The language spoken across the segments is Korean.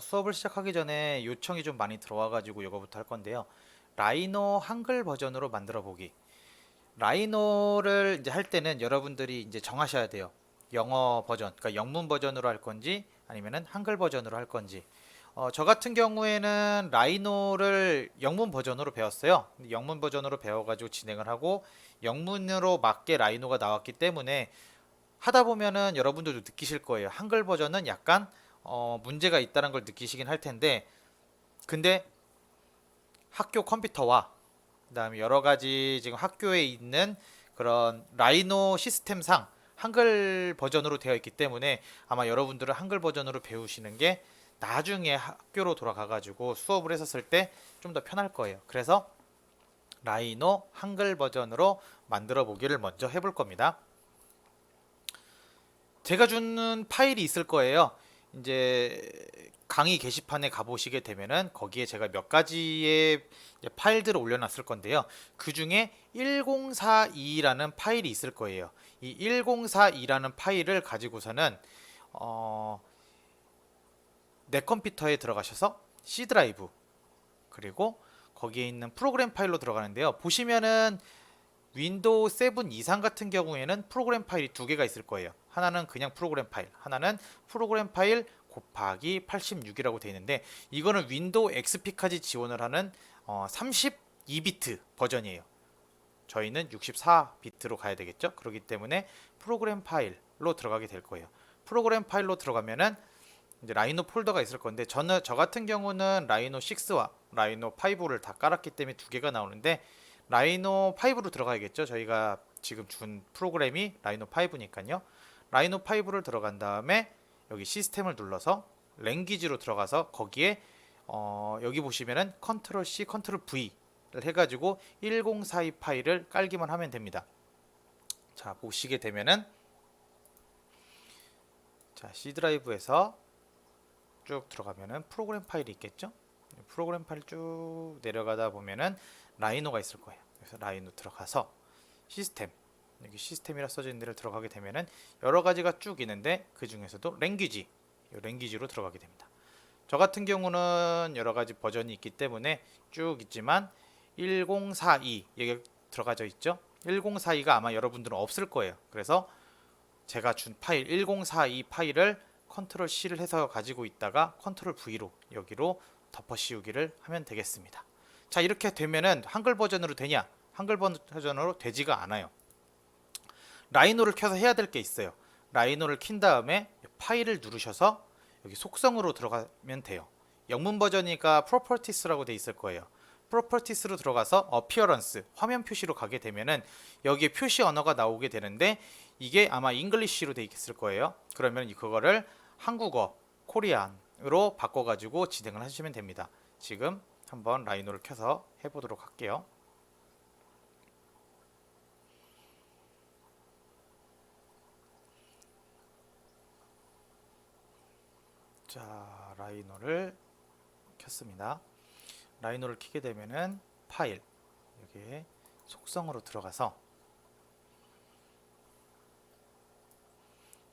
수업을 시작하기 전에 요청이 좀 많이 들어와가지고 이거부터 할 건데요. 라이노 한글 버전으로 만들어 보기. 라이노를 이제 할 때는 여러분들이 이제 정하셔야 돼요. 영어 버전, 그러니까 영문 버전으로 할 건지 아니면은 한글 버전으로 할 건지. 저 같은 경우에는 라이노를 영문 버전으로 배웠어요. 영문 버전으로 배워가지고 진행을 하고 영문으로 맞게 라이노가 나왔기 때문에 하다 보면은 여러분들도 느끼실 거예요. 한글 버전은 약간 문제가 있다는 걸 느끼시긴 할 텐데, 근데 학교 컴퓨터와 그다음에 여러 가지 지금 학교에 있는 그런 라이노 시스템상 한글 버전으로 되어 있기 때문에 아마 여러분들은 한글 버전으로 배우시는 게 나중에 학교로 돌아가 가지고 수업을 했었을 때 좀 더 편할 거예요. 그래서 라이노 한글 버전으로 만들어 보기를 먼저 해볼 겁니다. 제가 주는 파일이 있을 거예요. 이제 강의 게시판에 가보시게 되면은 거기에 제가 몇 가지의 파일들을 올려놨을 건데요. 그 중에 1042라는 파일이 있을 거예요. 이 1042라는 파일을 가지고서는 어, 내 컴퓨터에 들어가셔서 C 드라이브 그리고 거기에 있는 프로그램 파일로 들어가는데요. 보시면은 윈도우 7 이상 같은 경우에는 프로그램 파일이 두 개가 있을 거예요. 하나는 그냥 프로그램 파일, 하나는 프로그램 파일 곱하기 86이라고 되어 있는데 이거는 윈도우 XP까지 지원을 하는 32비트 버전이에요. 저희는 64비트로 가야 되겠죠. 그렇기 때문에 프로그램 파일로 들어가게 될 거예요. 프로그램 파일로 들어가면은 이제 라이노 폴더가 있을 건데 저 같은 경우는 라이노 6와 라이노 5를 다 깔았기 때문에 두 개가 나오는데 라이노 5로 들어가야겠죠. 저희가 지금 준 프로그램이 라이노 5니까요. 라이노 5를 들어간 다음에 여기 시스템을 눌러서 랭귀지로 들어가서 거기에 여기 보시면은 컨트롤 C, 컨트롤 V를 해가지고 1042 파일을 깔기만 하면 됩니다. 자, 보시게 되면은 자, C 드라이브에서 쭉 들어가면은 프로그램 파일이 있겠죠. 프로그램 파일 쭉 내려가다 보면은 라이노가 있을 거예요. 그래서 라이노 들어가서 시스템, 여기 시스템이라 써져 있는 데를 들어가게 되면은 여러 가지가 쭉 있는데 그 중에서도 랭귀지, 랭귀지로 들어가게 됩니다. 저 같은 경우는 여러 가지 버전이 있기 때문에 쭉 있지만 1042 여기 들어가져 있죠. 1042가 아마 여러분들은 없을 거예요. 그래서 제가 준 파일 1042 파일을 컨트롤 C를 해서 가지고 있다가 컨트롤 V로 여기로 덮어 씌우기를 하면 되겠습니다. 자, 이렇게 되면은 한글 버전으로 되냐? 한글 버전으로 되지가 않아요. 라이노를 켜서 해야 될 게 있어요. 라이노를 킨 다음에 파일을 누르셔서 여기 속성으로 들어가면 돼요. 영문 버전이니까 properties라고 돼 있을 거예요. properties로 들어가서 appearance, 화면 표시로 가게 되면은 여기에 표시 언어가 나오게 되는데 이게 아마 English로 돼 있을 거예요. 그러면 그거를 한국어, 코리안으로 바꿔가지고 진행을 하시면 됩니다. 지금 한번 라이노를 켜서 해보도록 할게요. 자, 라이노를 켰습니다. 라이노를 켜게 되면은 파일, 여기에 속성으로 들어가서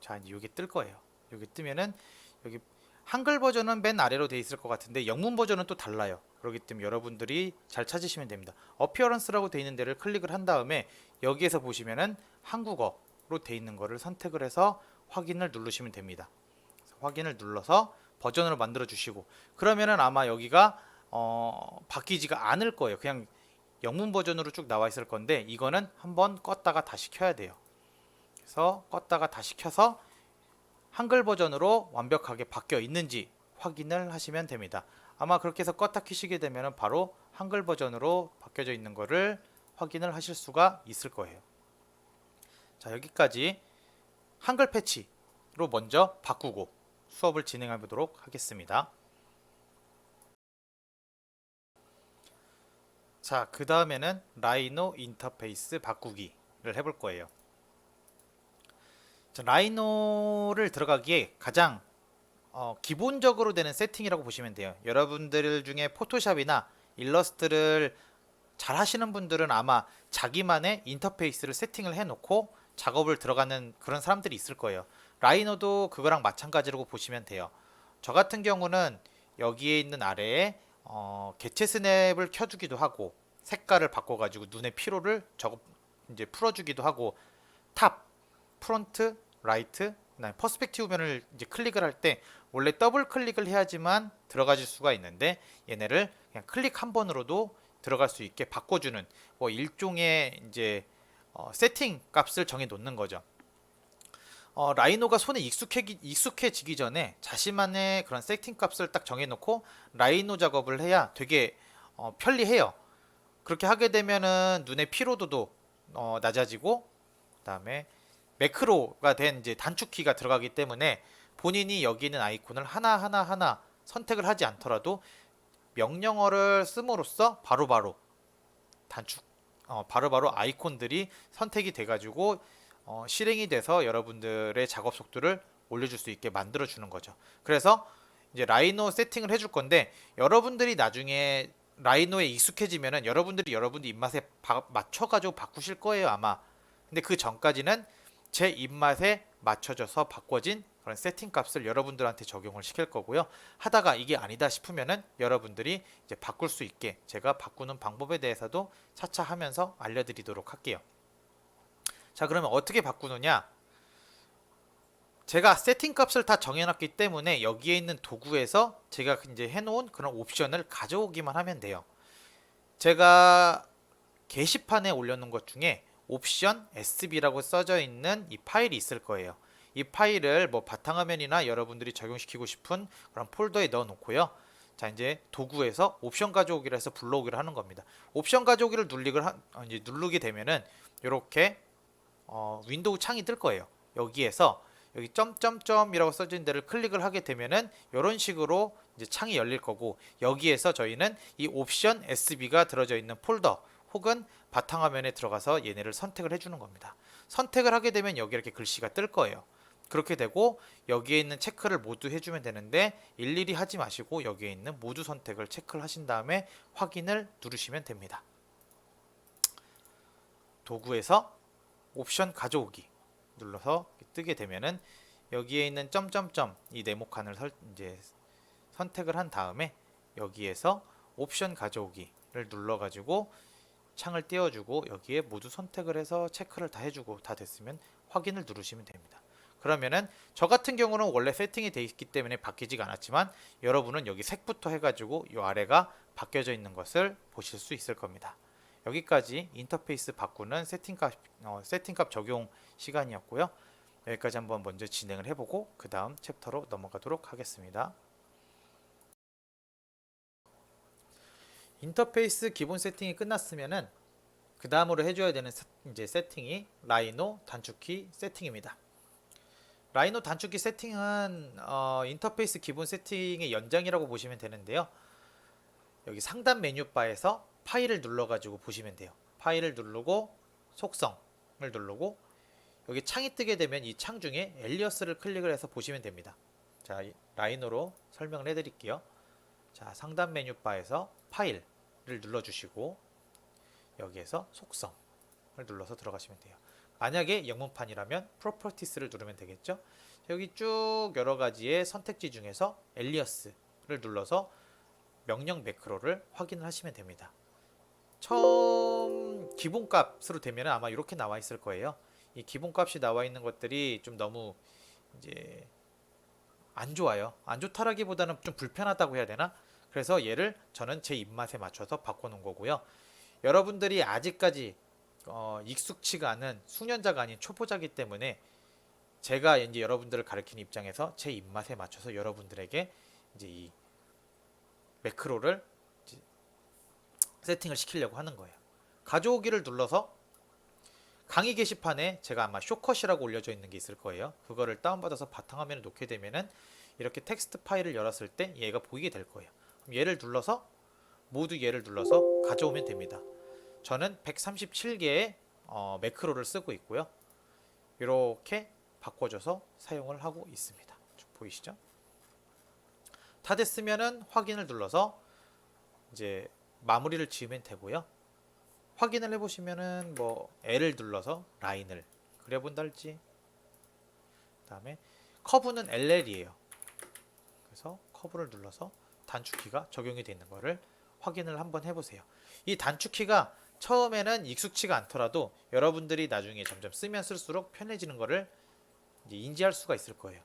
자, 이제 여기 뜰 거예요. 여기 뜨면은 여기 한글 버전은 맨 아래로 돼 있을 것 같은데 영문 버전은 또 달라요. 그렇기 때문에 여러분들이 잘 찾으시면 됩니다. 어피어런스라고 돼 있는 데를 클릭을 한 다음에 여기에서 보시면은 한국어로 돼 있는 거를 선택을 해서 확인을 누르시면 됩니다. 확인을 눌러서 버전으로 만들어 주시고 그러면은 아마 여기가 바뀌지가 않을 거예요. 그냥 영문 버전으로 쭉 나와 있을 건데 이거는 한번 껐다가 다시 켜야 돼요. 그래서 껐다가 다시 켜서 한글 버전으로 완벽하게 바뀌어 있는지 확인을 하시면 됩니다. 아마 그렇게 해서 껐다 켜시게 되면 바로 한글 버전으로 바뀌어져 있는 거를 확인을 하실 수가 있을 거예요. 자, 여기까지 한글 패치로 먼저 바꾸고 수업을 진행해 보도록 하겠습니다. 자, 그 다음에는 라이노 인터페이스 바꾸기를 해볼 거예요. 자, 라이노를 들어가기에 가장 기본적으로 되는 세팅이라고 보시면 돼요. 여러분들 중에 포토샵이나 일러스트를 잘 하시는 분들은 아마 자기만의 인터페이스를 세팅을 해놓고 작업을 들어가는 그런 사람들이 있을 거예요. 라이노도 그거랑 마찬가지라고 보시면 돼요. 저 같은 경우는 여기에 있는 아래에 개체 스냅을 켜주기도 하고 색깔을 바꿔가지고 눈의 피로를 이제 풀어주기도 하고 탑, 프론트, 라이트, 그다음에 퍼스펙티브 면을 이제 클릭을 할 때 원래 더블 클릭을 해야지만 들어가질 수가 있는데 얘네를 그냥 클릭 한 번으로도 들어갈 수 있게 바꿔주는 뭐 일종의 이제 세팅 값을 정해 놓는 거죠. 라이노가 손에 익숙해지기 전에 자신만의 그런 세팅 값을 딱 정해놓고 라이노 작업을 해야 되게 편리해요. 그렇게 하게 되면은 눈의 피로도도 낮아지고, 그다음에 매크로가 된 이제 단축키가 들어가기 때문에 본인이 여기 있는 아이콘을 하나 선택을 하지 않더라도 명령어를 씀으로써 바로바로 단축 바로바로 아이콘들이 선택이 돼가지고 실행이 돼서 여러분들의 작업 속도를 올려줄 수 있게 만들어 주는 거죠. 그래서 이제 라이노 세팅을 해줄 건데 여러분들이 나중에 라이노에 익숙해지면은 여러분들 입맛에 맞춰가지고 바꾸실 거예요 아마. 근데 그 전까지는 제 입맛에 맞춰져서 바꿔진 그런 세팅 값을 여러분들한테 적용을 시킬 거고요. 하다가 이게 아니다 싶으면은 여러분들이 이제 바꿀 수 있게 제가 바꾸는 방법에 대해서도 차차 하면서 알려드리도록 할게요. 자, 그러면 어떻게 바꾸느냐? 제가 세팅 값을 다 정해놨기 때문에 여기에 있는 도구에서 제가 이제 해놓은 그런 옵션을 가져오기만 하면 돼요. 제가 게시판에 올려놓은 것 중에 옵션 SB라고 써져 있는 이 파일이 있을 거예요. 이 파일을 뭐 바탕화면이나 여러분들이 적용시키고 싶은 그런 폴더에 넣어 놓고요. 자, 이제 도구에서 옵션 가져오기를 해서 불러오기를 하는 겁니다. 옵션 가져오기를 이제 누르게 되면은 이렇게 윈도우 창이 뜰 거예요. 여기에서 여기 점점점이라고 써진 데를 클릭을 하게 되면은 이런 식으로 이제 창이 열릴 거고, 여기에서 저희는 이 옵션 SB가 들어져 있는 폴더 혹은 바탕화면에 들어가서 얘네를 선택을 해주는 겁니다. 선택을 하게 되면 여기 이렇게 글씨가 뜰 거예요. 그렇게 되고 여기에 있는 체크를 모두 해주면 되는데 일일이 하지 마시고 여기에 있는 모두 선택을 체크를 하신 다음에 확인을 누르시면 됩니다. 도구에서 옵션 가져오기 눌러서 뜨게 되면은 여기에 있는 점점점 이 네모칸을 이제 선택을 한 다음에 여기에서 옵션 가져오기를 눌러가지고 창을 띄워주고 여기에 모두 선택을 해서 체크를 다 해주고 다 됐으면 확인을 누르시면 됩니다. 그러면은 저 같은 경우는 원래 세팅이 되어 있기 때문에 바뀌지가 않았지만 여러분은 여기 색부터 해가지고 이 아래가 바뀌어져 있는 것을 보실 수 있을 겁니다. 여기까지 인터페이스 바꾸는 세팅값 적용 시간이었고요. 여기까지 한번 먼저 진행을 해보고 그 다음 챕터로 넘어가도록 하겠습니다. 인터페이스 기본 세팅이 끝났으면은 그 다음으로 해줘야 되는 이제 세팅이 라이노 단축키 세팅입니다. 라이노 단축키 세팅은 인터페이스 기본 세팅의 연장이라고 보시면 되는데요. 여기 상단 메뉴바에서 파일을 눌러가지고 보시면 돼요. 파일을 누르고 속성을 누르고 여기 창이 뜨게 되면 이 창 중에 엘리어스를 클릭을 해서 보시면 됩니다. 자, 라이노로 설명을 해드릴게요. 자, 상단 메뉴바에서 파일을 눌러주시고 여기에서 속성을 눌러서 들어가시면 돼요. 만약에 영문판이라면 프로퍼티스를 누르면 되겠죠. 여기 쭉 여러가지의 선택지 중에서 엘리어스를 눌러서 명령 매크로를 확인을 하시면 됩니다. 처음 기본값으로 되면 아마 이렇게 나와 있을 거예요. 이 기본값이 나와 있는 것들이 좀 너무 이제 안 좋아요. 안 좋다라기보다는 좀 불편하다고 해야 되나? 그래서 얘를 저는 제 입맛에 맞춰서 바꿔놓은 거고요. 여러분들이 아직까지 익숙치가 않은 숙련자가 아닌 초보자기 때문에 제가 이제 여러분들을 가르치는 입장에서 제 입맛에 맞춰서 여러분들에게 이제 이 매크로를 이제 세팅을 시키려고 하는 거예요. 가져오기를 눌러서 강의 게시판에 제가 아마 쇼컷이라고 올려져 있는 게 있을 거예요. 그거를 다운받아서 바탕화면에 놓게 되면은 이렇게 텍스트 파일을 열었을 때 얘가 보이게 될 거예요. 그럼 얘를 눌러서 모두 얘를 눌러서 가져오면 됩니다. 저는 137개의 매크로를 쓰고 있고요. 이렇게 바꿔줘서 사용을 하고 있습니다. 보이시죠? 다 됐으면은 확인을 눌러서 이제 마무리를 지으면 되고요. 확인을 해보시면은 뭐 L을 눌러서 라인을 그려본달지, 그 다음에 커브는 LL이에요. 그래서 커브를 눌러서 단축키가 적용이 되는 거를 확인을 한번 해보세요. 이 단축키가 처음에는 익숙치가 않더라도 여러분들이 나중에 점점 쓰면 쓸수록 편해지는 거를 이제 인지할 수가 있을 거예요.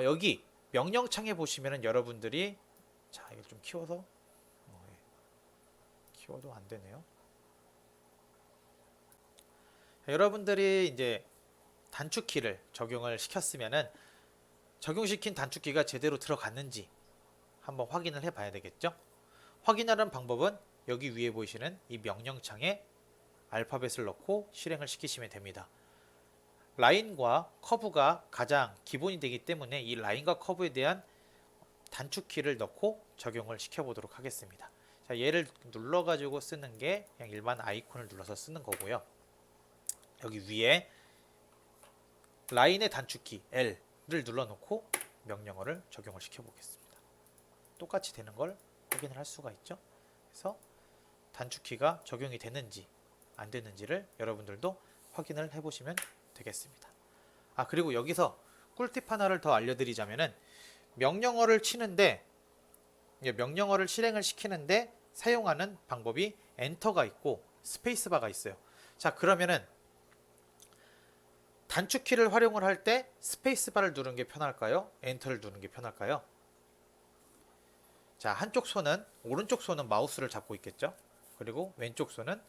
여기 명령창에 보시면은 여러분들이 자 이걸 좀 키워서 키워도 안 되네요. 여러분들이 이제 단축키를 적용을 시켰으면은 적용시킨 단축키가 제대로 들어갔는지 한번 확인을 해 봐야 되겠죠. 확인하는 방법은 여기 위에 보이시는 이 명령창에 알파벳을 넣고 실행을 시키시면 됩니다. 라인과 커브가 가장 기본이 되기 때문에 이 라인과 커브에 대한 단축키를 넣고 적용을 시켜 보도록 하겠습니다. 자, 얘를 눌러 가지고 쓰는 게 그냥 일반 아이콘을 눌러서 쓰는 거고요. 여기 위에 라인의 단축키 L을 눌러 놓고 명령어를 적용을 시켜 보겠습니다. 똑같이 되는 걸 확인을 할 수가 있죠. 그래서 단축키가 적용이 되는지 안 되는지를 여러분들도 확인을 해 보시면 되겠습니다. 그리고 여기서 꿀팁 하나를 더 알려드리자면은 명령어를 치는데 명령어를 실행을 시키는데 사용하는 방법이 엔터가 있고 스페이스바가 있어요. 자, 그러면은 단축키를 활용을 할 때 스페이스바를 누르는 게 편할까요? 엔터를 누르는 게 편할까요? 자, 한쪽 손은 오른쪽 손은 마우스를 잡고 있겠죠? 그리고 왼쪽 손은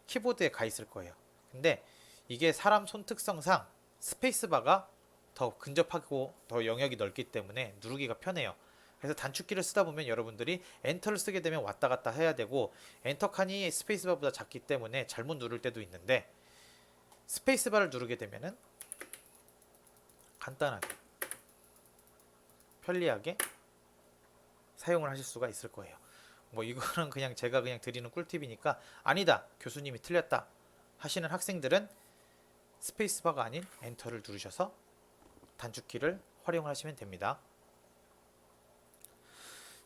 키보드에 가 있을 거예요. 근데 이게 사람 손 특성상 스페이스바가 더 근접하고 더 영역이 넓기 때문에 누르기가 편해요. 그래서 단축키를 쓰다 보면 여러분들이 엔터를 쓰게 되면 왔다 갔다 해야 되고 엔터 칸이 스페이스바보다 작기 때문에 잘못 누를 때도 있는데 스페이스바를 누르게 되면은 간단하게 편리하게 사용을 하실 수가 있을 거예요. 뭐 이거는 그냥 제가 그냥 드리는 꿀팁이니까 아니다 교수님이 틀렸다 하시는 학생들은 스페이스바가 아닌 엔터를 누르셔서 단축키를 활용을 하시면 됩니다.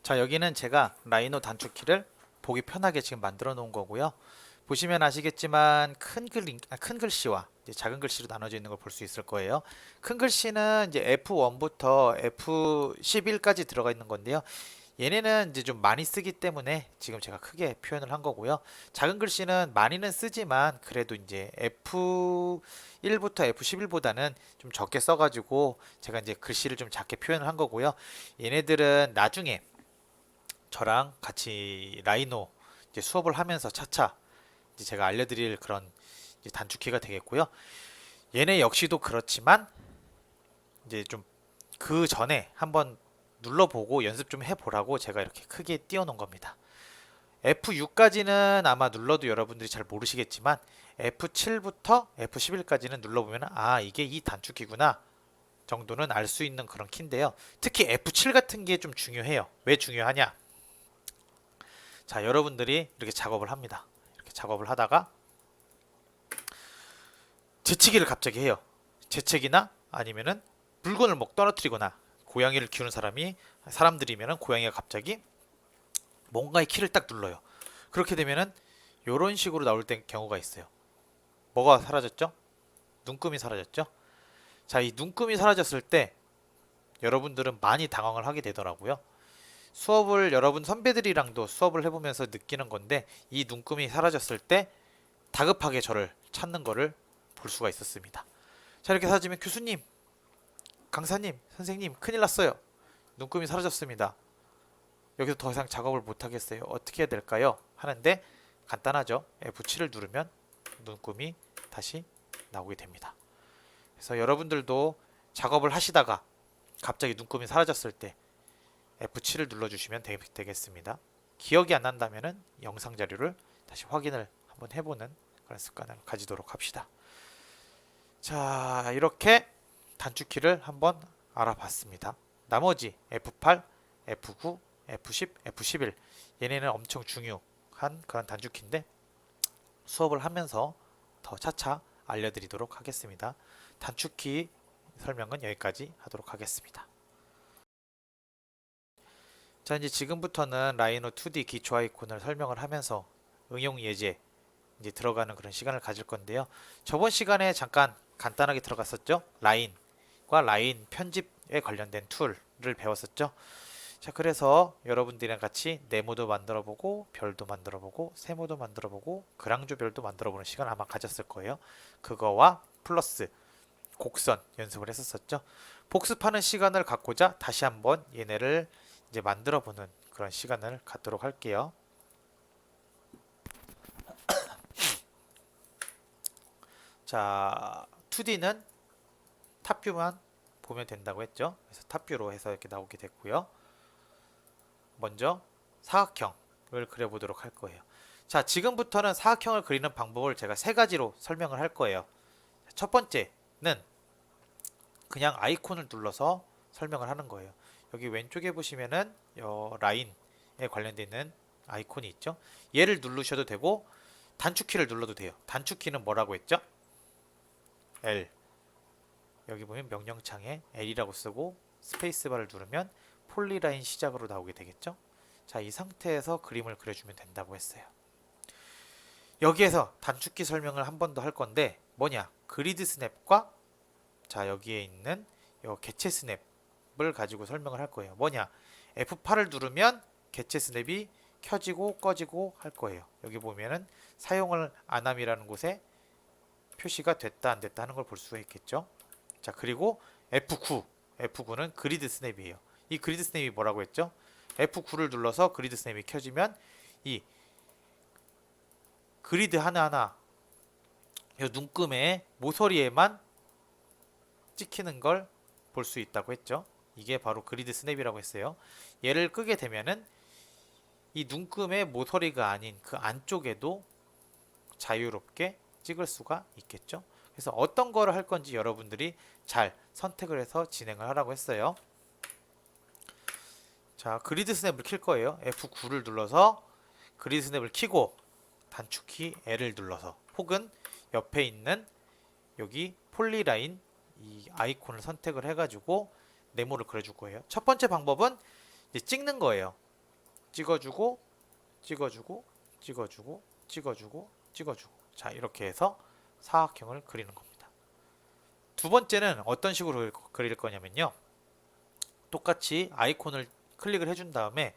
자, 여기는 제가 라이노 단축키를 보기 편하게 지금 만들어 놓은 거고요. 보시면 아시겠지만 큰 글씨와 이제 작은 글씨로 나눠져 있는 걸 볼 수 있을 거예요. 큰 글씨는 이제 F1부터 F11까지 들어가 있는 건데요. 얘네는 이제 좀 많이 쓰기 때문에 지금 제가 크게 표현을 한 거고요. 작은 글씨는 많이는 쓰지만 그래도 이제 F1부터 F11보다는 좀 적게 써가지고 제가 이제 글씨를 좀 작게 표현을 한 거고요. 얘네들은 나중에 저랑 같이 라이노 이제 수업을 하면서 차차 이제 제가 알려드릴 그런 이제 단축키가 되겠고요. 얘네 역시도 그렇지만 이제 좀 그 전에 한번 눌러보고 연습 좀 해보라고 제가 이렇게 크게 띄워놓은 겁니다. F6까지는 아마 눌러도 여러분들이 잘 모르시겠지만 F7부터 F11까지는 눌러보면 이게 이 단축키구나 정도는 알 수 있는 그런 키인데요. 특히 F7 같은 게 좀 중요해요. 왜 중요하냐? 자, 여러분들이 이렇게 작업을 합니다. 이렇게 작업을 하다가 재채기를 갑자기 해요. 재채기나 아니면은 물건을 막 떨어뜨리거나 고양이를 키우는 사람들이면은 고양이가 갑자기 뭔가의 키를 딱 눌러요. 그렇게 되면은 이런 식으로 나올 때 경우가 있어요. 뭐가 사라졌죠? 눈금이 사라졌죠? 자, 이 눈금이 사라졌을 때 여러분들은 많이 당황을 하게 되더라고요. 수업을 여러분 선배들이랑도 수업을 해보면서 느끼는 건데 이 눈금이 사라졌을 때 다급하게 저를 찾는 거를 볼 수가 있었습니다. 자, 이렇게 사라지면 교수님, 강사님, 선생님 큰일 났어요. 눈금이 사라졌습니다. 여기서 더 이상 작업을 못 하겠어요. 어떻게 해야 될까요? 하는데 간단하죠. F7을 누르면 눈금이 다시 나오게 됩니다. 그래서 여러분들도 작업을 하시다가 갑자기 눈금이 사라졌을 때 F7을 눌러주시면 되겠습니다. 기억이 안 난다면 영상 자료를 다시 확인을 한번 해보는 그런 습관을 가지도록 합시다. 자, 이렇게 단축키를 한번 알아봤습니다. 나머지 F8, F9, F10, F11 얘네는 엄청 중요한 그런 단축키인데 수업을 하면서 더 차차 알려드리도록 하겠습니다. 단축키 설명은 여기까지 하도록 하겠습니다. 자, 이제 지금부터는 라이노 2D 기초 아이콘을 설명을 하면서 응용 예제 이제 들어가는 그런 시간을 가질 건데요. 저번 시간에 잠깐 간단하게 들어갔었죠. 라인과 라인 편집에 관련된 툴을 배웠었죠. 자, 그래서 여러분들이랑 같이 네모도 만들어 보고 별도 만들어 보고 세모도 만들어 보고 그랑조별도 만들어 보는 시간 아마 가졌을 거예요. 그거와 플러스 곡선 연습을 했었었죠. 복습하는 시간을 갖고자 다시 한번 얘네를 이제 만들어 보는 그런 시간을 갖도록 할게요. 자, 2D는 탑뷰만 보면 된다고 했죠. 그래서 탑뷰로 해서 이렇게 나오게 됐고요. 먼저 사각형을 그려보도록 할 거예요. 자, 지금부터는 사각형을 그리는 방법을 제가 세 가지로 설명을 할 거예요. 첫 번째는 그냥 아이콘을 눌러서 설명을 하는 거예요. 여기 왼쪽에 보시면은 라인에 관련되어 있는 아이콘이 있죠. 얘를 누르셔도 되고 단축키를 눌러도 돼요. 단축키는 뭐라고 했죠? L. 여기 보면 명령창에 L이라고 쓰고 스페이스바를 누르면 폴리라인 시작으로 나오게 되겠죠. 자, 이 상태에서 그림을 그려주면 된다고 했어요. 여기에서 단축키 설명을 한 번 더 할 건데 뭐냐? 그리드 스냅과 자, 여기에 있는 요 개체 스냅을 가지고 설명을 할 거예요. 뭐냐? F8을 누르면 개체 스냅이 켜지고 꺼지고 할 거예요. 여기 보면은 사용을 안함이라는 곳에 표시가 됐다 안 됐다 하는 걸 볼 수가 있겠죠. 자, 그리고 F9, F9는 그리드 스냅이에요. 이 그리드 스냅이 뭐라고 했죠? F9를 눌러서 그리드 스냅이 켜지면 이 그리드 하나하나 이 눈금의 모서리에만 찍히는 걸 볼 수 있다고 했죠. 이게 바로 그리드 스냅이라고 했어요. 얘를 끄게 되면은 이 눈금의 모서리가 아닌 그 안쪽에도 자유롭게 찍을 수가 있겠죠. 그래서 어떤 거를 할 건지 여러분들이 잘 선택을 해서 진행을 하라고 했어요. 자, 그리드 스냅을 킬 거예요. F9를 눌러서 그리드 스냅을 키고 단축키 L을 눌러서 혹은 옆에 있는 여기 폴리라인 이 아이콘을 선택을 해가지고 네모를 그려줄 거예요. 첫 번째 방법은 이제 찍는 거예요. 찍어주고 찍어주고 찍어주고 찍어주고 찍어주고 자, 이렇게 해서 사각형을 그리는 겁니다. 두 번째는 어떤 식으로 그릴 거냐면요. 똑같이 아이콘을 클릭을 해준 다음에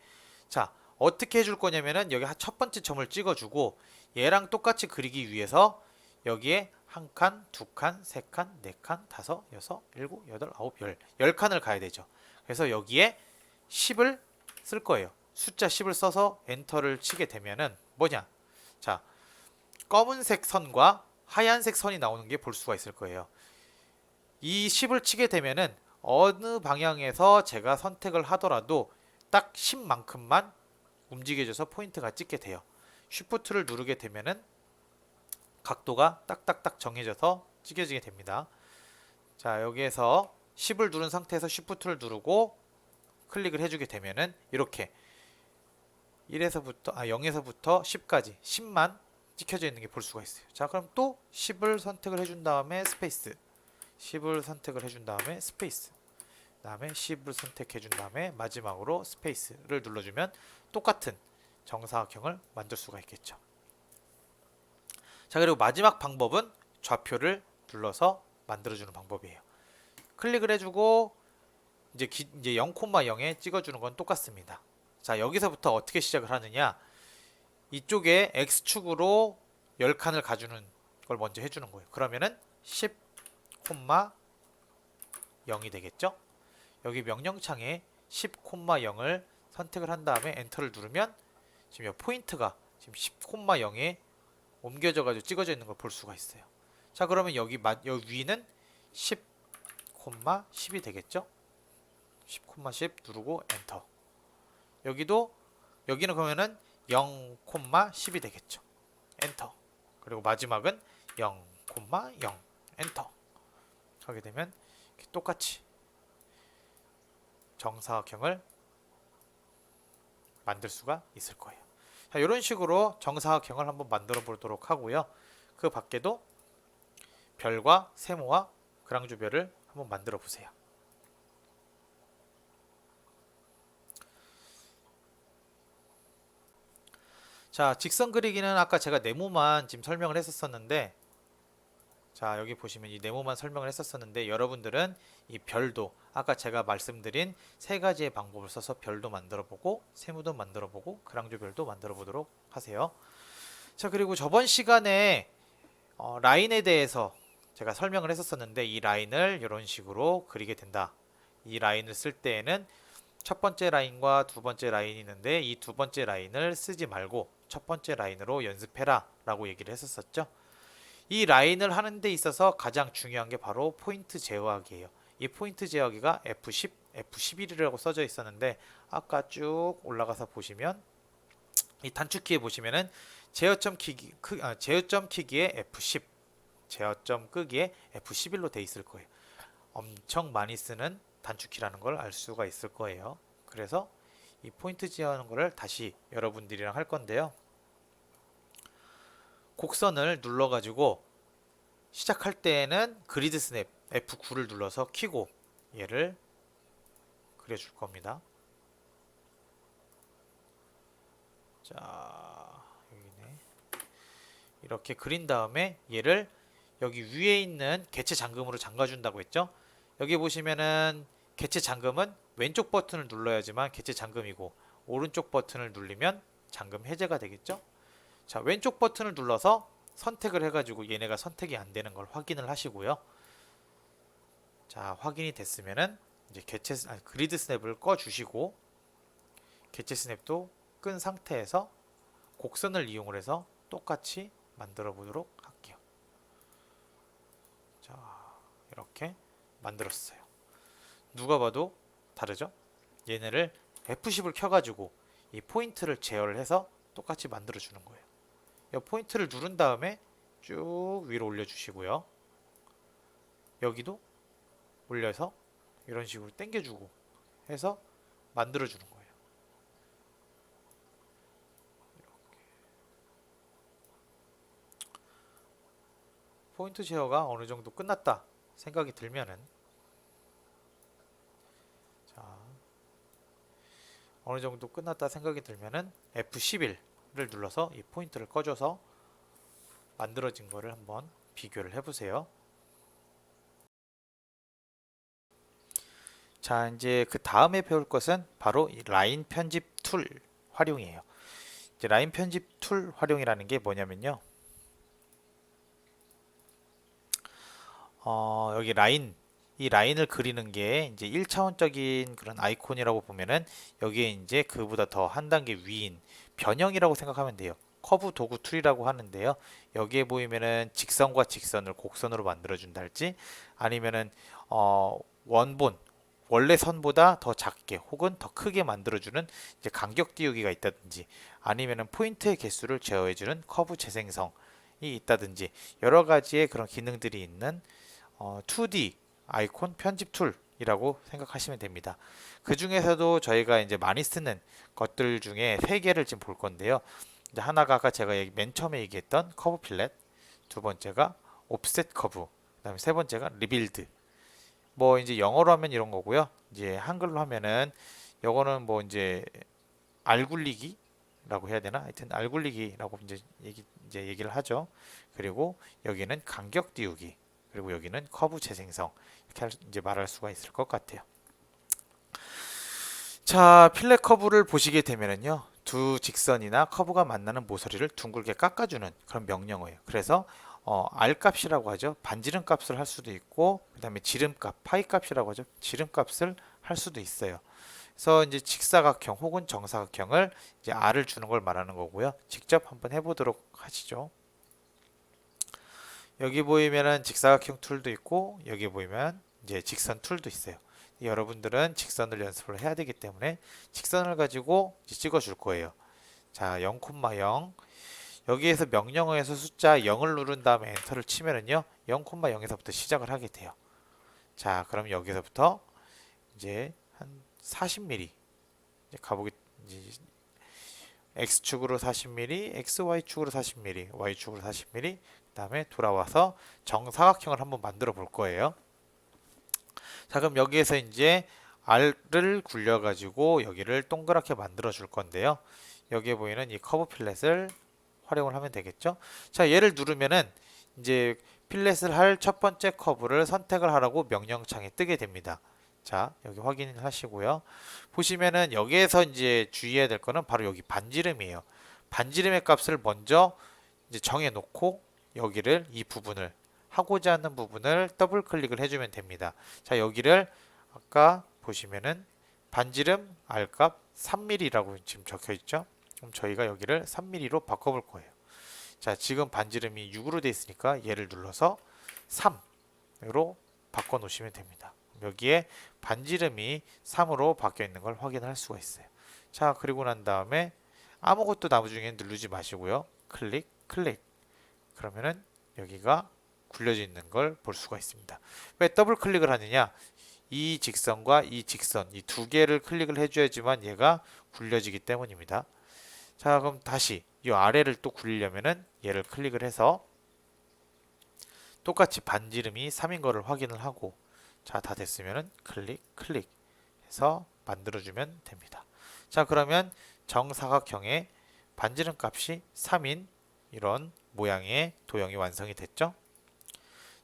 자, 어떻게 해줄 거냐면은 여기 첫 번째 점을 찍어주고 얘랑 똑같이 그리기 위해서 여기에 한 칸, 두 칸, 세 칸, 네 칸, 다섯, 여섯, 일곱, 여덟, 아홉, 열 칸을 가야 되죠. 그래서 여기에 10을 쓸 거예요. 숫자 10을 써서 엔터를 치게 되면은 뭐냐? 자, 검은색 선과 하얀색 선이 나오는 게 볼 수가 있을 거예요. 이 10을 치게 되면은 어느 방향에서 제가 선택을 하더라도 딱 10만큼만 움직여져서 포인트가 찍게 돼요. 쉬프트를 누르게 되면은 각도가 딱딱딱 정해져서 찍혀지게 됩니다. 자, 여기에서 10을 누른 상태에서 쉬프트를 누르고 클릭을 해주게 되면은 이렇게 0에서부터 10까지 10만 찍혀져 있는 게 볼 수가 있어요. 자, 그럼 또 10을 선택을 해준 다음에 스페이스 10을 선택을 해준 다음에 스페이스 그 다음에 10을 선택해 준 다음에 마지막으로 스페이스를 눌러주면 똑같은 정사각형을 만들 수가 있겠죠. 자, 그리고 마지막 방법은 좌표를 눌러서 만들어주는 방법이에요. 클릭을 해주고 이제 0,0에 찍어주는 건 똑같습니다. 자, 여기서부터 어떻게 시작을 하느냐? 이쪽에 X축으로 10칸을 가주는 걸 먼저 해주는 거예요. 그러면은 10,0이 되겠죠? 여기 명령창에 10,0을 선택을 한 다음에 엔터를 누르면 지금 이 포인트가 지금 10,0에 옮겨져 가지고 찍어져 있는 걸 볼 수가 있어요. 자, 그러면 여기 위는 10,10이 되겠죠? 10,10 누르고 엔터. 여기는 그러면은 0,10이 되겠죠. 엔터. 그리고 마지막은 0,0 엔터. 하게 되면 똑같이 정사각형을 만들 수가 있을 거예요. 자, 이런 식으로 정사각형을 한번 만들어 보도록 하고요. 그 밖에도 별과 세모와 그랑주별을 한번 만들어 보세요. 자, 직선 그리기는 아까 제가 네모만 지금 설명을 했었는데 자, 여기 보시면 이 네모만 설명을 했었었는데 여러분들은 이 별도 아까 제가 말씀드린 세 가지의 방법을 써서 별도 만들어 보고 세모도 만들어 보고 그랑조 별도 만들어 보도록 하세요. 자, 그리고 저번 시간에 라인에 대해서 제가 설명을 했었었는데 이 라인을 이런 식으로 그리게 된다. 이 라인을 쓸 때에는 첫 번째 라인과 두 번째 라인이 있는데 이 두 번째 라인을 쓰지 말고 첫 번째 라인으로 연습해라 라고 얘기를 했었었죠. 이 라인을 하는 데 있어서 가장 중요한 게 바로 포인트 제어하기예요. 이 포인트 제어하기가 F10, F11이라고 써져 있었는데 아까 쭉 올라가서 보시면 이 단축키에 보시면은 제어점 키기에 F10, 제어점 끄기에 F11로 돼 있을 거예요. 엄청 많이 쓰는 단축키라는 걸 알 수가 있을 거예요. 그래서 이 포인트 제어하는 거를 다시 여러분들이랑 할 건데요. 곡선을 눌러가지고 시작할 때에는 그리드 스냅 F9를 눌러서 키고 얘를 그려줄 겁니다. 자, 여기네. 이렇게 그린 다음에 얘를 여기 위에 있는 개체 잠금으로 잠가준다고 했죠. 여기 보시면은 개체 잠금은 왼쪽 버튼을 눌러야지만 개체 잠금이고 오른쪽 버튼을 눌리면 잠금 해제가 되겠죠. 자, 왼쪽 버튼을 눌러서 선택을 해가지고 얘네가 선택이 안 되는 걸 확인을 하시고요. 자, 확인이 됐으면은 이제 그리드 스냅을 꺼 주시고 개체 스냅도 끈 상태에서 곡선을 이용을 해서 똑같이 만들어 보도록 할게요. 자, 이렇게 만들었어요. 누가 봐도 다르죠? 얘네를 F10을 켜가지고 이 포인트를 제어를 해서 똑같이 만들어 주는 거예요. 이 포인트를 누른 다음에 쭉 위로 올려주시고요. 여기도 올려서 이런 식으로 당겨주고 해서 만들어 주는 거예요. 포인트 제어가 어느 정도 끝났다 생각이 들면은 자, 어느 정도 끝났다 생각이 들면은 F11을 눌러서 이 포인트를 꺼줘서 만들어진 거를 한번 비교를 해보세요. 자, 이제 그 다음에 배울 것은 바로 이 라인 편집 툴 활용이에요. 이제 라인 편집 툴 활용이라는 게 뭐냐면요. 여기 이 라인을 그리는 게 이제 1차원적인 그런 아이콘이라고 보면은 여기에 이제 그보다 더 한 단계 위인 변형이라고 생각하면 돼요. 커브 도구 툴이라고 하는데요. 여기에 보이면은 직선과 직선을 곡선으로 만들어 준다 할지 아니면은 원본 원래 선보다 더 작게 혹은 더 크게 만들어주는 이제 간격 띄우기가 있다든지 아니면은 포인트의 개수를 제어해주는 커브 재생성이 있다든지 여러 가지의 그런 기능들이 있는 2D 아이콘 편집 툴이라고 생각하시면 됩니다. 그 중에서도 저희가 이제 많이 쓰는 것들 중에 세 개를 지금 볼 건데요. 이제 하나가 아까 제가 맨 처음에 얘기했던 커브 필렛, 두 번째가 옵셋 커브, 그다음에 세 번째가 리빌드. 뭐 이제 영어로 하면 이런 거고요. 이제 한글로 하면은 요거는 뭐 이제 알 굴리기라고 해야 되나? 하여튼 알 굴리기라고 이제 얘기를 하죠. 그리고 여기는 간격 띄우기. 그리고 여기는 커브 재생성. 이렇게 이제 말할 수가 있을 것 같아요. 자, 필렛 커브를 보시게 되면은요. 두 직선이나 커브가 만나는 모서리를 둥글게 깎아주는 그런 명령어예요. 그래서 R 값이라고 하죠. 반지름 값을 할 수도 있고, 그 다음에 지름 값, 파이 값이라고 하죠. 지름 값을 할 수도 있어요. 그래서 이제 직사각형 혹은 정사각형을 이제 R을 주는 걸 말하는 거고요. 직접 한번 해보도록 하시죠. 여기 보이면은 직사각형 툴도 있고, 여기 보이면 이제 직선 툴도 있어요. 여러분들은 직선을 연습을 해야 되기 때문에 직선을 가지고 찍어 줄 거예요. 자, 0,0 여기에서 명령어에서 숫자 0을 누른 다음에 엔터를 치면은요 0,0에서부터 시작을 하게 돼요. 자, 그럼 여기서부터 이제 한 40mm 이제 가보기 이제 x축으로 40mm, xy축으로 40mm, y축으로 40mm 그다음에 돌아와서 정사각형을 한번 만들어 볼 거예요. 자, 그럼 여기에서 이제 R을 굴려 가지고 여기를 동그랗게 만들어 줄 건데요. 여기에 보이는 이 커브 필렛을 활용을 하면 되겠죠. 자, 얘를 누르면은 이제 필렛을 할 첫 번째 커브를 선택을 하라고 명령창에 뜨게 됩니다. 자, 여기 확인하시고요. 보시면은 여기에서 이제 주의해야 될 거는 바로 여기 반지름이에요. 반지름의 값을 먼저 이제 정해 놓고 여기를 이 부분을 하고자 하는 부분을 더블 클릭을 해주면 됩니다. 자, 여기를 아까 보시면은 반지름 R값 3mm라고 지금 적혀 있죠. 그럼 저희가 여기를 3mm로 바꿔볼 거예요. 자, 지금 반지름이 6으로 되어 있으니까 얘를 눌러서 3으로 바꿔 놓으시면 됩니다. 여기에 반지름이 3으로 바뀌어 있는 걸 확인할 수가 있어요. 자, 그리고 난 다음에 아무것도 나중에 누르지 마시고요. 클릭, 클릭. 그러면은 여기가 굴려져 있는 걸 볼 수가 있습니다. 왜 더블 클릭을 하느냐? 이 직선과 이 직선, 이 두 개를 클릭을 해줘야지만 얘가 굴려지기 때문입니다. 자, 그럼 다시 이 아래를 또 굴리려면은 얘를 클릭을 해서 똑같이 반지름이 3인 거를 확인을 하고, 자, 다 됐으면은 클릭, 클릭 해서 만들어주면 됩니다. 자, 그러면 정사각형의 반지름 값이 3인 이런 모양의 도형이 완성이 됐죠?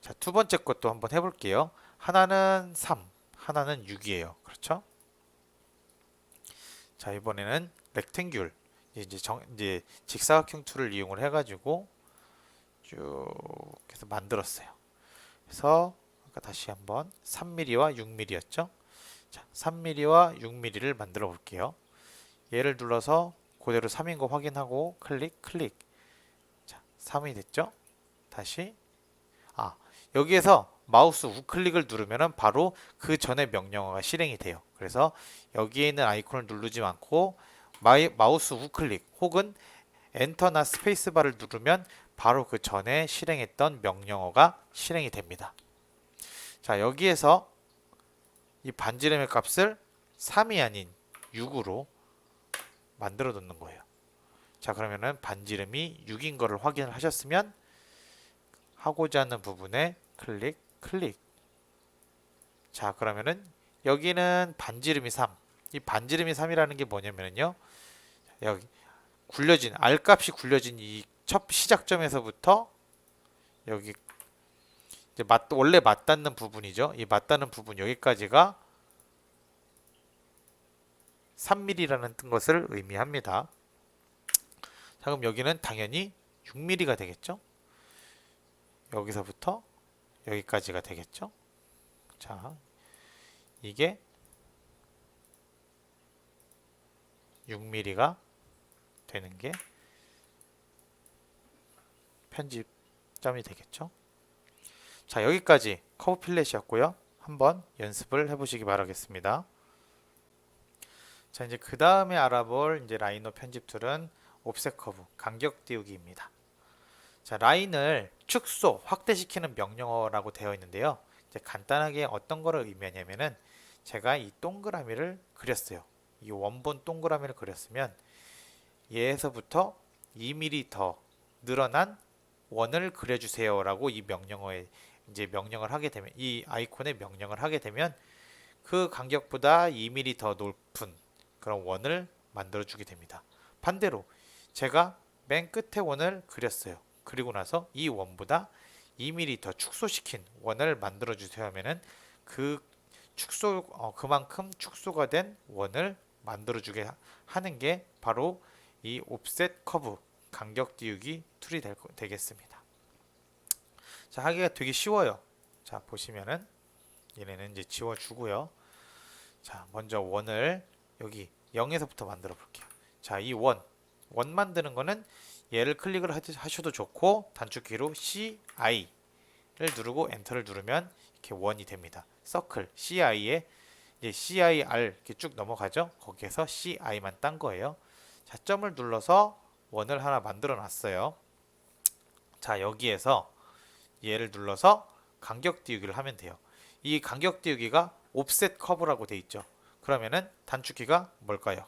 자, 두 번째 것도 한번 해볼게요. 하나는 3, 하나는 6이에요. 그렇죠? 자, 이번에는 렉탱귤, 이제 직사각형 툴을 이용을 해가지고 쭉 해서 만들었어요. 그래서 아까 다시 한번 3mm와 6mm였죠? 자, 3mm와 6mm를 만들어 볼게요. 얘를 눌러서 그대로 3인 거 확인하고 클릭, 클릭. 자, 3이 됐죠? 다시 여기에서 마우스 우클릭을 누르면 바로 그 전에 명령어가 실행이 돼요. 그래서 여기에 있는 아이콘을 누르지 않고 마우스 우클릭 혹은 엔터나 스페이스바를 누르면 바로 그 전에 실행했던 명령어가 실행이 됩니다. 자, 여기에서 이 반지름의 값을 3이 아닌 6으로 만들어 놓는 거예요. 자, 그러면은 반지름이 6인 거를 확인을 하셨으면 하고자 하는 부분에 클릭, 클릭. 자, 그러면은 여기는 반지름이 3. 이 반지름이 3이라는 게 뭐냐면요. 여기 굴려진 R값이 굴려진 이 첫 시작점에서부터 여기 이제 원래 맞닿는 부분이죠. 이 맞닿는 부분 여기까지가 3mm라는 것을 의미합니다. 자, 그럼 여기는 당연히 6mm가 되겠죠. 여기서부터 여기까지가 되겠죠. 자, 이게 6mm가 되는 게 편집점이 되겠죠. 자, 여기까지 커브 필렛이었고요. 한번 연습을 해보시기 바라겠습니다. 자, 이제 그 다음에 알아볼 이제 라이너 편집 툴은 옵셋 커브, 간격 띄우기입니다. 자, 라인을 축소, 확대시키는 명령어라고 되어 있는데요. 이제 간단하게 어떤 거를 의미하냐면은 제가 이 동그라미를 그렸어요. 이 원본 동그라미를 그렸으면 얘에서부터 2mm 더 늘어난 원을 그려주세요라고 이 명령어에 이제 명령을 하게 되면 이 아이콘에 명령을 하게 되면 그 간격보다 2mm 더 높은 그런 원을 만들어 주게 됩니다. 반대로 제가 맨 끝에 원을 그렸어요. 그리고 나서 이 원보다 2mm 더 축소시킨 원을 만들어 주세요 하면은 그 그만큼 축소가 된 원을 만들어 주게 하는 게 바로 이 옵셋 커브 간격 띄우기 툴이 되겠습니다. 자, 하기가 되게 쉬워요. 자, 보시면은 얘네는 이제 지워 주고요. 자, 먼저 원을 여기 0에서부터 만들어 볼게요. 자, 이 원 만드는 거는 얘를 클릭을 하셔도 좋고 단축키로 CI를 누르고 엔터를 누르면 이렇게 원이 됩니다. 서클 CI에 이제 CIR 이렇게 쭉 넘어가죠. 거기에서 CI만 딴 거예요. 자, 점을 눌러서 원을 하나 만들어 놨어요. 자, 여기에서 얘를 눌러서 간격 띄우기를 하면 돼요. 이 간격 띄우기가 옵셋 커브라고 돼 있죠. 그러면은 단축키가 뭘까요?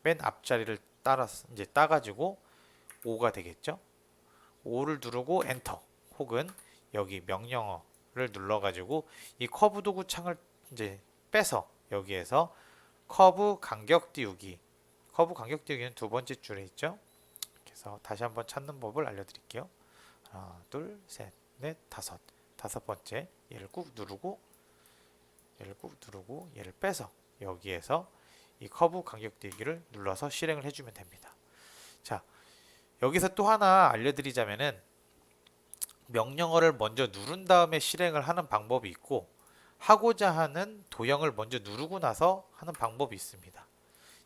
맨 앞자리를 따라서 이제 따가지고 5가 되겠죠. 5를 누르고 엔터 혹은 여기 명령어를 눌러가지고 이 커브 도구 창을 이제 빼서 여기에서 커브 간격 띄우기 커브 간격 띄우기는 두 번째 줄에 있죠. 그래서 다시 한번 찾는 법을 알려드릴게요. 하나, 둘, 셋, 넷, 다섯 번째 얘를 꾹 누르고 얘를 빼서 여기에서 이 커브 간격뛰기를 눌러서 실행을 해주면 됩니다. 자, 여기서 또 하나 알려드리자면은 명령어를 먼저 누른 다음에 실행을 하는 방법이 있고 하고자 하는 도형을 먼저 누르고 나서 하는 방법이 있습니다.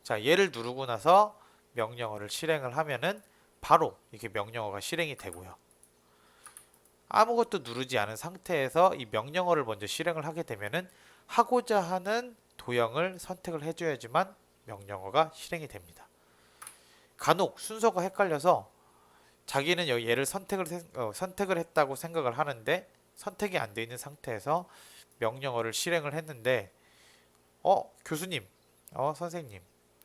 자, 얘를 누르고 나서 명령어를 실행을 하면은 바로 이렇게 명령어가 실행이 되고요. 아무것도 누르지 않은 상태에서 이 명령어를 먼저 실행을 하게 되면은 하고자 하는 도형을 선택을 해줘야지만 명령어가 실행이 됩니다. 간혹 순서가 헷갈려서 자기는 얘를 선택을 했다고 생각을 하는데 선택이 안 돼 있는 상태에서 명령어를 실행을 했는데 교수님, 선생님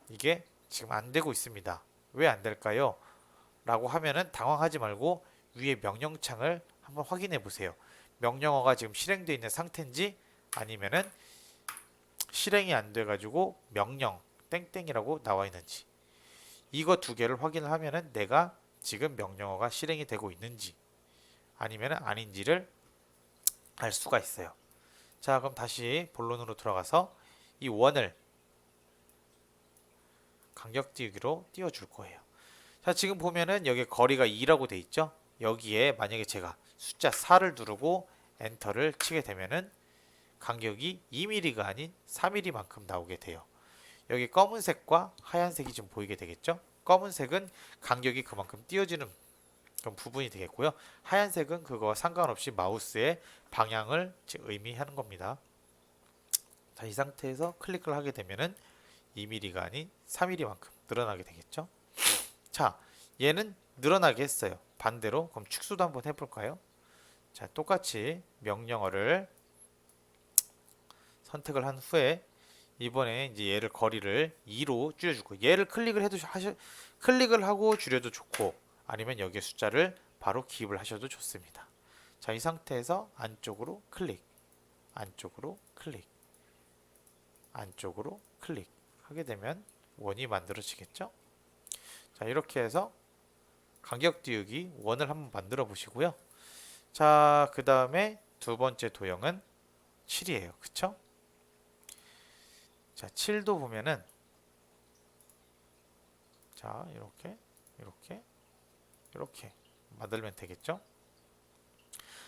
이게 지금 안 되고 있습니다. 왜 안 될까요? 라고 하면은 당황하지 말고 위에 명령창을 한번 확인해 보세요. 명령어가 지금 실행되어 있는 상태인지 아니면은 실행이 안 돼 가지고 명령 땡땡이라고 나와 있는지 이거 두 개를 확인을 하면은 내가 지금 명령어가 실행이 되고 있는지 아니면 아닌지를 알 수가 있어요. 자, 그럼 다시 본론으로 들어가서 이 원을 간격띄우기로 띄워줄 거예요. 자, 지금 보면은 여기 거리가 2라고 돼 있죠. 여기에 만약에 제가 숫자 4를 누르고 엔터를 치게 되면은 간격이 2mm가 아닌 4mm만큼 나오게 돼요. 여기 검은색과 하얀색이 좀 보이게 되겠죠. 검은색은 간격이 그만큼 띄워지는 그런 부분이 되겠고요. 하얀색은 그거와 상관없이 마우스의 방향을 의미하는 겁니다. 자, 이 상태에서 클릭을 하게 되면은 2mm가 아닌 3mm만큼 늘어나게 되겠죠. 자, 얘는 늘어나게 했어요. 반대로 그럼 축소도 한번 해볼까요? 자, 똑같이 명령어를 선택을 한 후에 이번에 이제 얘를 거리를 2로 줄여주고 얘를 클릭을 하고 줄여도 좋고 아니면 여기에 숫자를 바로 기입을 하셔도 좋습니다. 자, 이 상태에서 안쪽으로 클릭, 안쪽으로 클릭, 안쪽으로 클릭 하게 되면 원이 만들어지겠죠? 자, 이렇게 해서 간격 띄우기 원을 한번 만들어 보시고요. 자, 그 다음에 두 번째 도형은 7이에요. 그쵸? 자, 7도 보면은 자, 이렇게 만들면 되겠죠?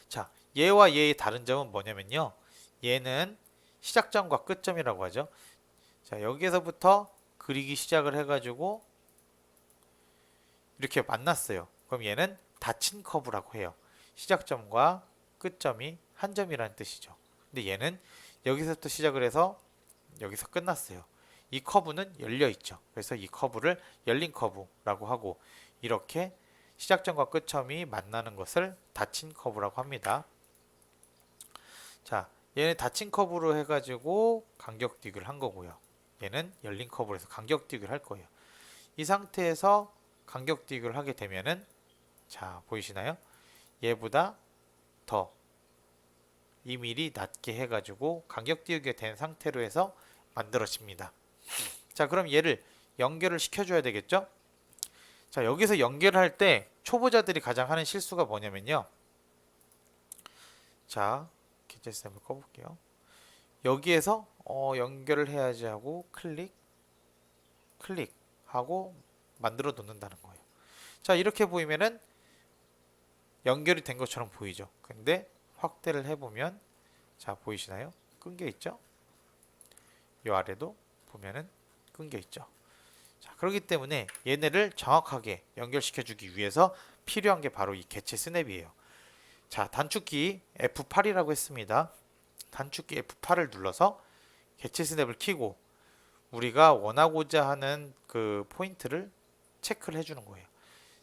자, 얘와 얘의 다른 점은 뭐냐면요. 얘는 시작점과 끝점이라고 하죠. 자, 여기에서부터 그리기 시작을 해가지고 이렇게 만났어요. 그럼 얘는 닫힌 커브라고 해요. 시작점과 끝점이 한 점이라는 뜻이죠. 근데 얘는 여기서부터 시작을 해서 여기서 끝났어요. 이 커브는 열려 있죠. 그래서 이 커브를 열린 커브라고 하고 이렇게 시작점과 끝점이 만나는 것을 닫힌 커브라고 합니다. 자, 얘는 닫힌 커브로 해가지고 간격뛰기를 한 거고요. 얘는 열린 커브로 해서 간격뛰기를 할 거예요. 이 상태에서 간격뛰기를 하게 되면은 자, 보이시나요? 얘보다 더 2mm 낮게 해가지고 간격띄우게 된 상태로 해서 만들어집니다. 자, 그럼 얘를 연결을 시켜줘야 되겠죠? 자, 여기서 연결을 할 때 초보자들이 가장 하는 실수가 뭐냐면요. 자, 기체스 한번 꺼볼게요. 여기에서 연결을 해야지 하고 클릭하고 만들어 놓는다는 거예요. 자, 이렇게 보이면은 연결이 된 것처럼 보이죠. 근데 확대를 해보면 자, 보이시나요? 끊겨 있죠? 이 아래도 보면은 끊겨 있죠. 자, 그렇기 때문에 얘네를 정확하게 연결시켜 주기 위해서 필요한 게 바로 이 개체 스냅이에요. 자, 단축키 F8이라고 했습니다. 단축키 F8을 눌러서 개체 스냅을 켜고 우리가 원하고자 하는 그 포인트를 체크를 해주는 거예요.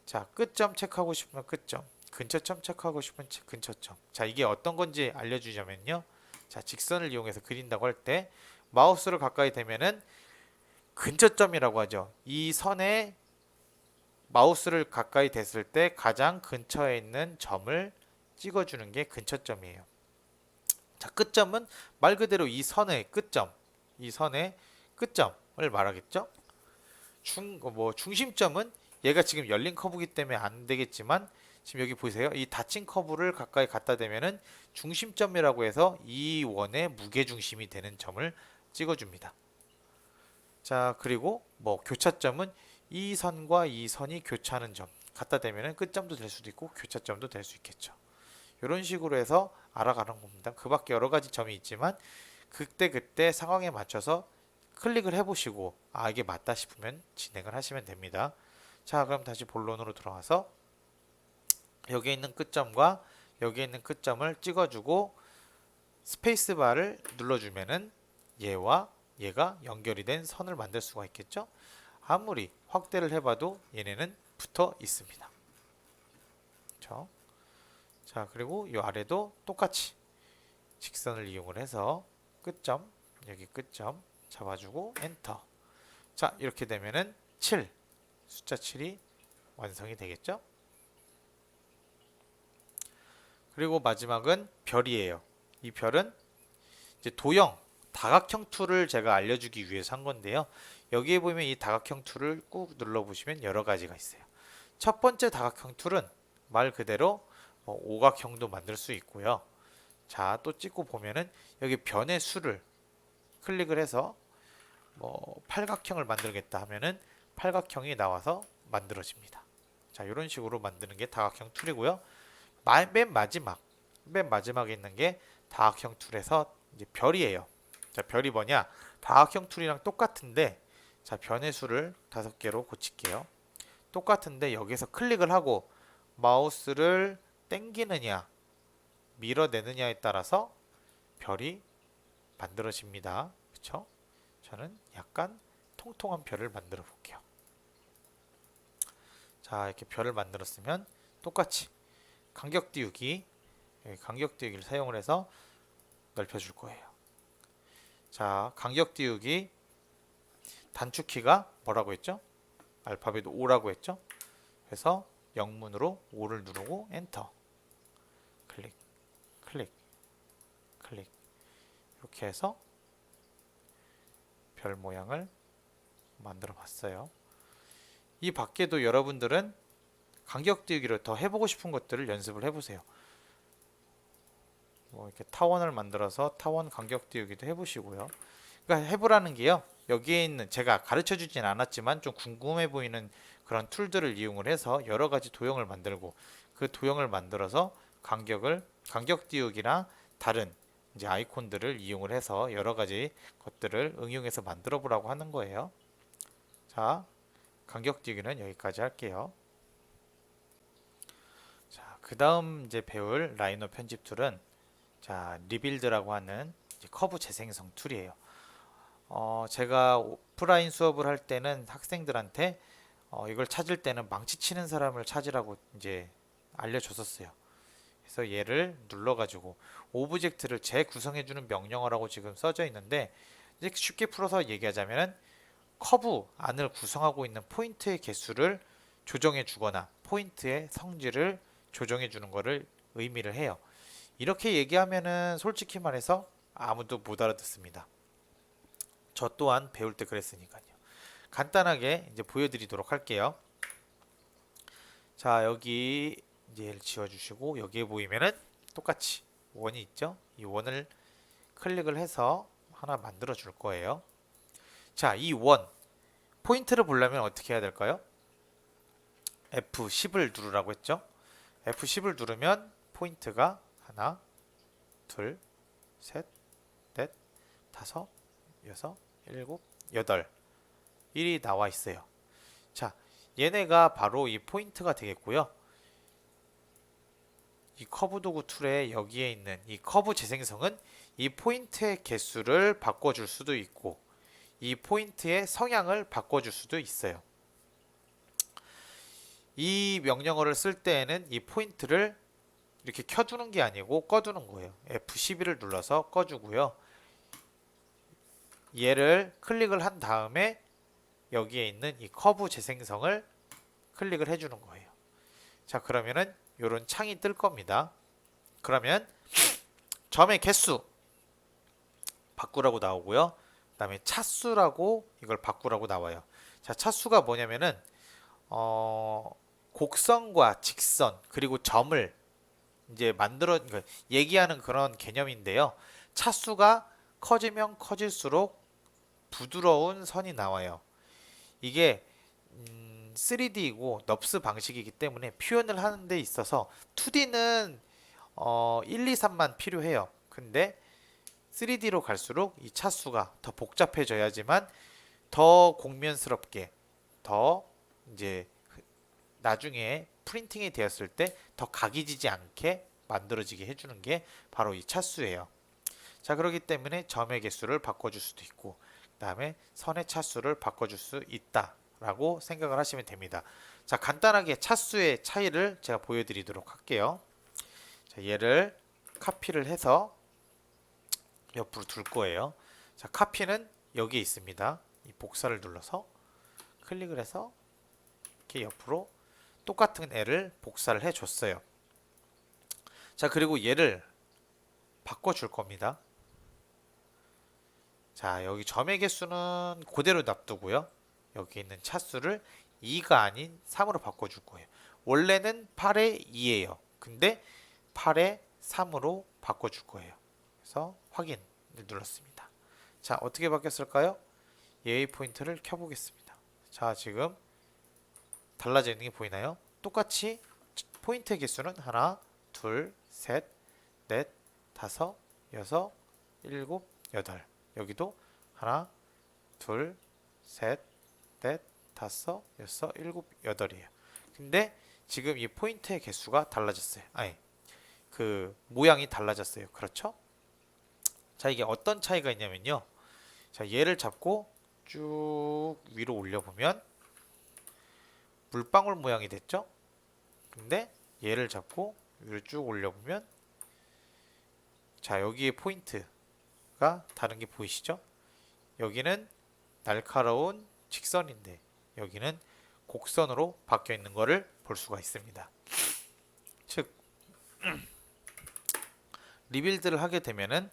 자, 끝점 체크하고 싶으면 끝점, 근처점 체크하고 싶으면 근처점. 자, 이게 어떤 건지 알려주자면요. 자, 직선을 이용해서 그린다고 할 때 마우스를 가까이 대면은 근처점이라고 하죠. 이 선에 마우스를 가까이 댔을 때 가장 근처에 있는 점을 찍어주는 게 근처점이에요. 자, 끝점은 말 그대로 이 선의 끝점, 이 선의 끝점을 말하겠죠. 중심점은 얘가 지금 열린 커브이기 때문에 안 되겠지만 지금 여기 보세요. 이 닫힌 커브를 가까이 갖다 대면은 중심점이라고 해서 이 원의 무게중심이 되는 점을 찍어줍니다. 자, 그리고 뭐 교차점은 이 선과 이 선이 교차하는 점 갖다 대면은 끝점도 될 수도 있고 교차점도 될 수 있겠죠. 이런 식으로 해서 알아가는 겁니다. 그 밖에 여러 가지 점이 있지만 그때 상황에 맞춰서 클릭을 해보시고 아 이게 맞다 싶으면 진행을 하시면 됩니다. 자, 그럼 다시 본론으로 돌아와서 여기에 있는 끝점과 여기에 있는 끝점을 찍어주고 스페이스바를 눌러주면은 얘와 얘가 연결이 된 선을 만들 수가 있겠죠. 아무리 확대를 해봐도 얘네는 붙어 있습니다. 그렇죠? 자, 그리고 이 아래도 똑같이 직선을 이용을 해서 끝점, 여기 끝점 잡아주고 엔터. 자, 이렇게 되면은 7, 숫자 7이 완성이 되겠죠. 그리고 마지막은 별이에요. 이 별은 이제 도형, 다각형 툴을 제가 알려주기 위해서 한 건데요. 여기에 보면 이 다각형 툴을 꾹 눌러보시면 여러 가지가 있어요. 첫 번째 다각형 툴은 말 그대로 뭐 오각형도 만들 수 있고요. 자, 또 찍고 보면은 여기 변의 수를 클릭을 해서 뭐 팔각형을 만들겠다 하면은 팔각형이 나와서 만들어집니다. 자, 이런 식으로 만드는 게 다각형 툴이고요. 맨 마지막에 있는 게 다각형 툴에서 이제 별이에요. 자, 별이 뭐냐? 다각형 툴이랑 똑같은데, 자, 변의 수를 5개로 고칠게요. 똑같은데 여기서 클릭을 하고 마우스를 당기느냐, 밀어내느냐에 따라서 별이 만들어집니다. 그쵸? 저는 약간 통통한 별을 만들어 볼게요. 자, 이렇게 별을 만들었으면 똑같이 간격 띄우기를 사용을 해서 넓혀줄 거예요. 자, 간격 띄우기 단축키가 뭐라고 했죠? 알파벳 O라고 했죠? 그래서 영문으로 O를 누르고 엔터. 클릭, 클릭, 클릭. 이렇게 해서 별 모양을 만들어 봤어요. 이 밖에도 여러분들은 간격 띄우기를 더 해보고 싶은 것들을 연습을 해보세요. 뭐 이렇게 타원을 만들어서 타원 간격 띄우기도 해보시고요. 그러니까 해보라는 게요. 여기에 있는 제가 가르쳐 주진 않았지만 좀 궁금해 보이는 그런 툴들을 이용을 해서 여러 가지 도형을 만들고 그 도형을 만들어서 간격 띄우기나 다른 이제 아이콘들을 이용을 해서 여러 가지 것들을 응용해서 만들어 보라고 하는 거예요. 자, 간격 띄우기는 여기까지 할게요. 자, 그 다음 이제 배울 라이노 편집 툴은 자, 리빌드라고 하는 이제 커브 재생성 툴이에요. 제가 오프라인 수업을 할 때는 학생들한테 이걸 찾을 때는 망치치는 사람을 찾으라고 이제 알려줬었어요. 그래서 얘를 눌러가지고 오브젝트를 재구성해주는 명령어라고 지금 써져 있는데 이제 쉽게 풀어서 얘기하자면 커브 안을 구성하고 있는 포인트의 개수를 조정해 주거나 포인트의 성질을 조정해 주는 것을 의미를 해요. 이렇게 얘기하면은 솔직히 말해서 아무도 못 알아듣습니다. 저 또한 배울 때 그랬으니까요. 간단하게 이제 보여드리도록 할게요. 자, 여기 이제 얘를 지워주시고 여기에 보이면은 똑같이 원이 있죠? 이 원을 클릭을 해서 하나 만들어 줄 거예요. 자, 이 원 포인트를 보려면 어떻게 해야 될까요? F10을 누르라고 했죠? F10을 누르면 포인트가 하나, 둘, 셋, 넷, 다섯, 여섯, 일곱, 여덟 1이 나와 있어요. 자, 얘네가 바로 이 포인트가 되겠고요. 이 커브 도구 툴에 여기에 있는 이 커브 재생성은 이 포인트의 개수를 바꿔줄 수도 있고 이 포인트의 성향을 바꿔줄 수도 있어요. 이 명령어를 쓸 때에는 이 포인트를 이렇게 켜두는 게 아니고 꺼두는 거예요. F12를 눌러서 꺼주고요. 얘를 클릭을 한 다음에 여기에 있는 이 커브 재생성을 클릭을 해주는 거예요. 자, 그러면은 이런 창이 뜰 겁니다. 그러면 점의 개수 바꾸라고 나오고요. 그 다음에 차수라고 이걸 바꾸라고 나와요. 자, 차수가 뭐냐면은 곡선과 직선 그리고 점을 이제 얘기하는 그런 개념인데요. 차수가 커지면 커질수록 부드러운 선이 나와요. 이게 3D이고 넙스 방식이기 때문에 표현을 하는 데 있어서 2D는 1, 2, 3만 필요해요. 근데 3D로 갈수록 이 차수가 더 복잡해져야지만 더 공면스럽게 더 이제 나중에 프린팅이 되었을 때 더 각이 지지 않게 만들어지게 해주는 게 바로 이 차수예요. 자, 그렇기 때문에 점의 개수를 바꿔줄 수도 있고 그 다음에 선의 차수를 바꿔줄 수 있다라고 생각을 하시면 됩니다. 자, 간단하게 차수의 차이를 제가 보여드리도록 할게요. 자, 얘를 카피를 해서 옆으로 둘 거예요. 자, 카피는 여기에 있습니다. 이 복사를 눌러서 클릭을 해서 이렇게 옆으로 똑같은 애를 복사를 해줬어요. 자, 그리고 얘를 바꿔줄 겁니다. 자, 여기 점의 개수는 그대로 놔두고요. 여기 있는 차수를 2가 아닌 3으로 바꿔줄 거예요. 원래는 8에 2예요. 근데 8에 3으로 바꿔줄 거예요. 그래서 확인을 눌렀습니다. 자, 어떻게 바뀌었을까요? 얘의 포인트를 켜보겠습니다. 자, 지금 달라져 있는 게 보이나요? 똑같이 포인트의 개수는 하나, 둘, 셋, 넷, 다섯, 여섯, 일곱, 여덟. 여기도 하나, 둘, 셋, 넷, 다섯, 여섯, 일곱, 여덟이에요. 근데 지금 이 포인트의 개수가 달라졌어요. 아니, 그 모양이 달라졌어요. 그렇죠? 자, 이게 어떤 차이가 있냐면요. 자, 얘를 잡고 쭉 위로 올려보면 물방울 모양이 됐죠? 근데 얘를 잡고 위로 쭉 올려보면 자, 여기에 포인트가 다른 게 보이시죠? 여기는 날카로운 직선인데 여기는 곡선으로 바뀌어 있는 것을 볼 수가 있습니다. 즉 리빌드를 하게 되면은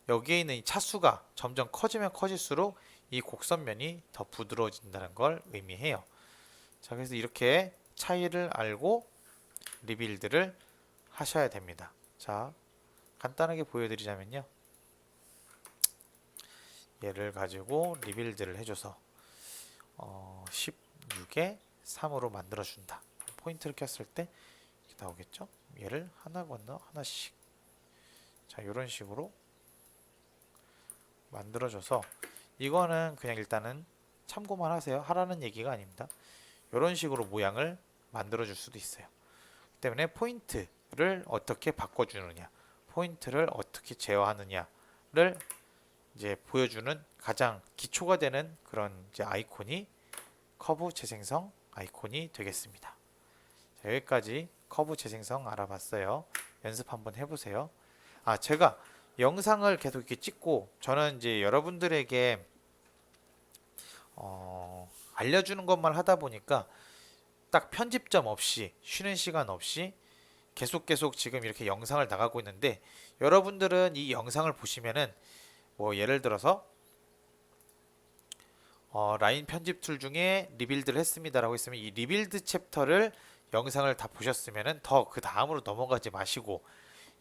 여기에 있는 이 차수가 점점 커지면 커질수록 이 곡선면이 더 부드러워진다는 걸 의미해요. 자, 그래서 이렇게 차이를 알고 리빌드를 하셔야 됩니다. 자, 간단하게 보여드리자면요. 얘를 가지고 리빌드를 해줘서 16에 3으로 만들어준다. 포인트를 켰을 때 이렇게 나오겠죠? 얘를 하나 건너 하나씩 자, 이런 식으로 만들어줘서 이거는 그냥 일단은 참고만 하세요. 하라는 얘기가 아닙니다. 이런 식으로 모양을 만들어줄 수도 있어요. 그 때문에 포인트를 어떻게 바꿔주느냐, 포인트를 어떻게 제어하느냐를 이제 보여주는 가장 기초가 되는 그런 이제 아이콘이 커브 재생성 아이콘이 되겠습니다. 자, 여기까지 커브 재생성 알아봤어요. 연습 한번 해보세요. 아, 제가 영상을 계속 이렇게 찍고 저는 이제 여러분들에게 알려주는 것만 하다 보니까 딱 편집점 없이 쉬는 시간 없이 계속 지금 이렇게 영상을 나가고 있는데 여러분들은 이 영상을 보시면은 뭐 예를 들어서 라인 편집 툴 중에 리빌드를 했습니다라고 있으면 이 리빌드 챕터를 영상을 다 보셨으면은 더 그 다음으로 넘어가지 마시고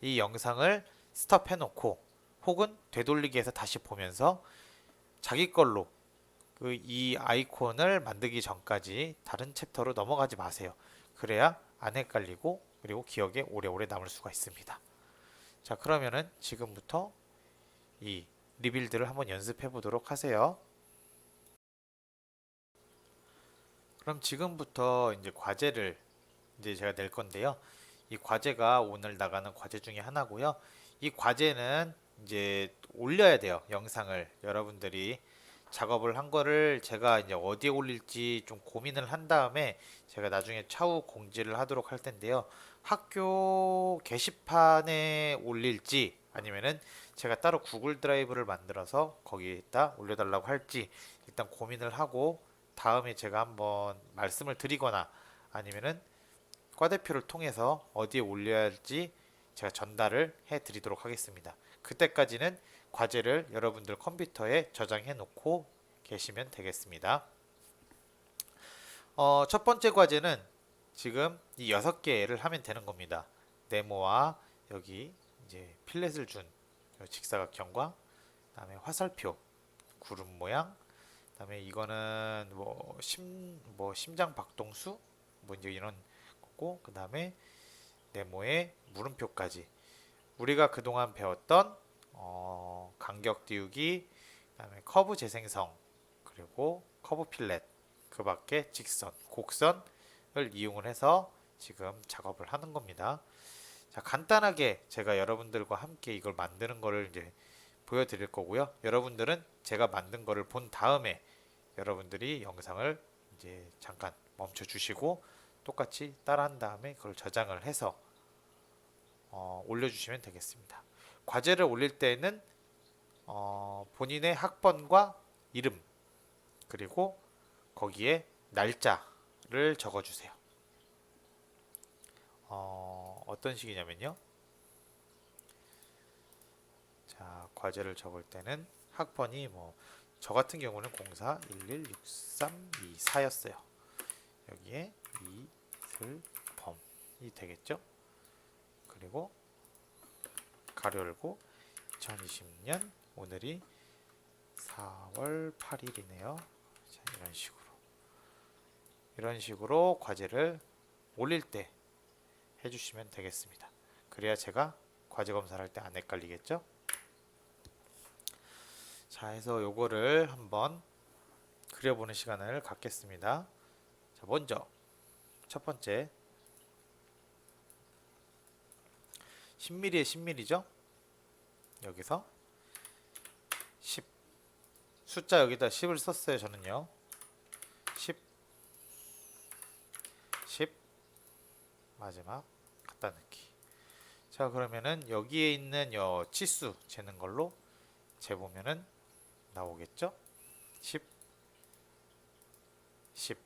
이 영상을 스톱해 놓고 혹은 되돌리기 해서 다시 보면서 자기 걸로 그 이 아이콘을 만들기 전까지 다른 챕터로 넘어가지 마세요. 그래야 안 헷갈리고 그리고 기억에 오래오래 남을 수가 있습니다. 자, 그러면은 지금부터 이 리빌드를 한번 연습해 보도록 하세요. 그럼 지금부터 이제 과제를 이제 제가 낼 건데요. 이 과제가 오늘 나가는 과제 중에 하나고요. 이 과제는 이제 올려야 돼요. 영상을 여러분들이 작업을 한 거를 제가 이제 어디에 올릴지 좀 고민을 한 다음에 제가 나중에 차후 공지를 하도록 할 텐데요. 학교 게시판에 올릴지 아니면은 제가 따로 구글 드라이브를 만들어서 거기에다 올려달라고 할지 일단 고민을 하고 다음에 제가 한번 말씀을 드리거나 아니면은 과대표를 통해서 어디에 올려야 할지 제가 전달을 해 드리도록 하겠습니다. 그때까지는 과제를 여러분들 컴퓨터에 저장해 놓고 계시면 되겠습니다. 첫 번째 과제는 지금 이 6개를 하면 되는 겁니다. 네모와 여기 이제 필렛을 준 직사각형과 그다음에 화살표, 구름 모양, 그다음에 이거는 뭐 심장 박동수 뭐 이제 이런 거고, 그다음에 네모에 물음표까지 우리가 그동안 배웠던 간격 띄우기, 그다음에 커브 재생성, 그리고 커브 필렛, 그 밖에 직선, 곡선을 이용을 해서 지금 작업을 하는 겁니다. 자, 간단하게 제가 여러분들과 함께 이걸 만드는 거를 이제 보여드릴 거고요. 여러분들은 제가 만든 거를 본 다음에 여러분들이 영상을 이제 잠깐 멈춰 주시고 똑같이 따라한 다음에 그걸 저장을 해서 올려주시면 되겠습니다. 과제를 올릴 때는 본인의 학번과 이름, 그리고 거기에 날짜를 적어주세요. 어떤 식이냐면요. 자, 과제를 적을 때는 학번이 저 같은 경우는 04 11 63 24였어요. 여기에 이슬범이 되겠죠. 그리고 가로 열고 2020년 오늘이 4월 8일이네요. 자, 이런 식으로 과제를 올릴 때 해주시면 되겠습니다. 그래야 제가 과제 검사를 할 때 안 헷갈리겠죠? 자, 해서 요거를 한번 그려보는 시간을 갖겠습니다. 자, 먼저 첫 번째 10mm에 10mm죠? 여기서 10 숫자 여기다 10을 썼어요. 저는요. 10 10 마지막 갖다 넣기. 자, 그러면은 여기에 있는 요 치수 재는 걸로 재보면은 나오겠죠? 10 10.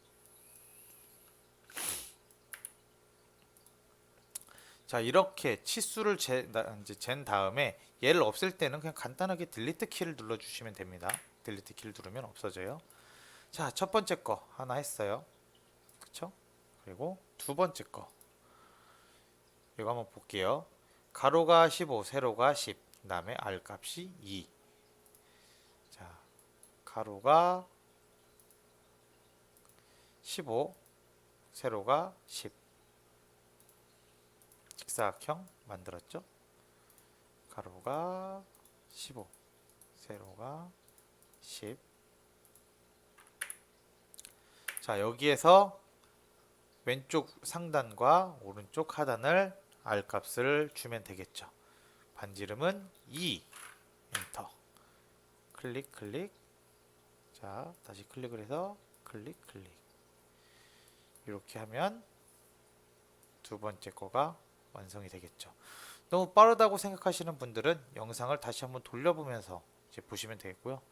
자, 이렇게 치수를 이제 잰 다음에 얘를 없앨 때는 그냥 간단하게 딜리트 키를 눌러 주시면 됩니다. 딜리트 키를 누르면 없어져요. 자, 첫 번째 거 하나 했어요. 그쵸? 그리고 두 번째 거 이거 한번 볼게요. 가로가 15, 세로가 10, 그 다음에 R 값이 2. 자, 가로가 15, 세로가 10. 직사각형 만들었죠? 가로가 15, 세로가 10. 자, 여기에서 왼쪽 상단과 오른쪽 하단을 R 값을 주면 되겠죠. 반지름은 2. 엔터. 클릭 클릭. 자, 다시 클릭을 해서 클릭 클릭. 이렇게 하면 두 번째 거가 완성이 되겠죠. 너무 빠르다고 생각하시는 분들은 영상을 다시 한번 돌려보면서 이제 보시면 되겠고요.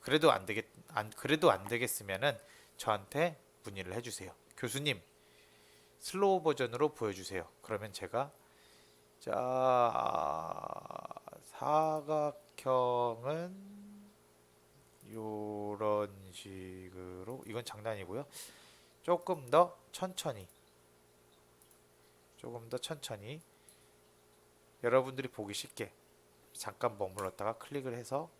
그래도 안 되겠으면은 저한테 문의를 해주세요. 교수님, 슬로우 버전으로 보여주세요. 그러면 제가 사각형은 요런 식으로, 이건 장난이고요. 조금 더 천천히 여러분들이 보기 쉽게 잠깐 머물렀다가 클릭을 해서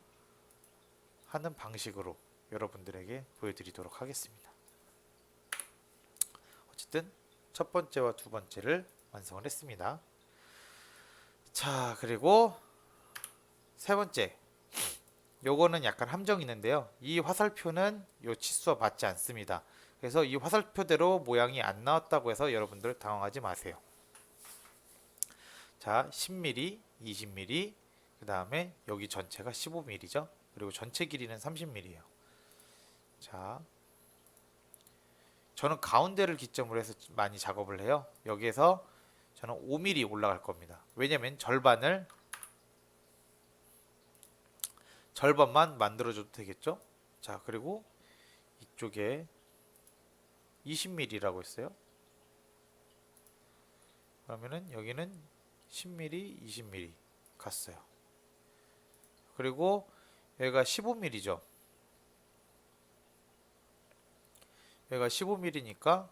하는 방식으로 여러분들에게 보여드리도록 하겠습니다. 어쨌든 첫 번째와 두 번째를 완성을 했습니다. 자, 그리고 세 번째, 요거는 약간 함정이 있는데요. 이 화살표는 요 치수와 맞지 않습니다. 그래서 이 화살표대로 모양이 안 나왔다고 해서 여러분들 당황하지 마세요. 자, 10mm, 20mm, 그 다음에 여기 전체가 15mm죠. 그리고 전체 길이는 30mm예요. 자, 저는 가운데를 기점으로 해서 많이 작업을 해요. 여기에서 저는 5mm 올라갈 겁니다. 왜냐면 절반만 만들어줘도 되겠죠. 자, 그리고 이쪽에 20mm라고 했어요. 그러면은 여기는 10mm, 20mm 갔어요. 그리고 여기가 15mm죠. 여기가 15mm니까